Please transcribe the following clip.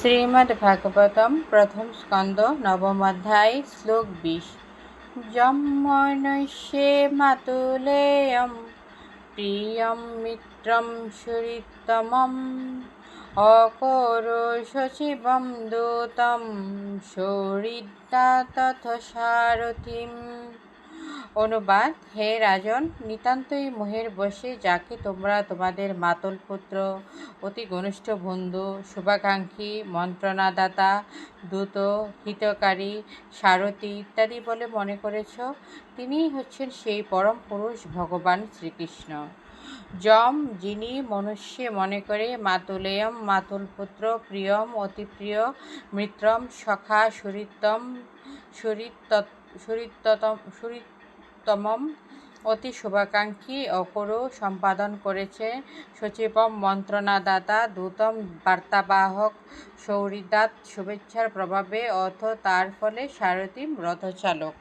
শ্রীমদ্ভাগবতম প্রথম স্কন্দ নবম অধ্যায় শ্লোক 20। যম মনুষ্যে মাতুলেয়ম প্রিয়ম মিত্রম সুরিতমম অকরো সচিবম দূতম সৌহৃদা তথ সারথিম। অনুবাদ: হে রাজন, নিতান্তই মোহের বশে যাকে তোমরা তোমাদের মাতুল পুত্র, অতি ঘনিষ্ঠ বন্ধু, শুভাকাঙ্ক্ষী, মন্ত্রণাদাতা, দূত, হিতকারী, সারথি ইত্যাদি বলে মনে করেছ, তিনিই হচ্ছেন সেই পরম পুরুষ ভগবান শ্রীকৃষ্ণ। যম, যিনি, মনুষ্যে মনে করে, মাতুলেয়ম মাতুল পুত্র, প্রিয়ম অতি প্রিয়, মিত্রম সখা, সুরিততমম অতি শুভাকাঙ্ক্ষী, অকরু সম্পাদন করেছে, সচিবম মন্ত্রণাদাতা, দূতম বার্তাবাহক, সৌহৃদাৎ শুভেচ্ছার প্রভাবে অথ তার ফলে, সারথিম রথচালক।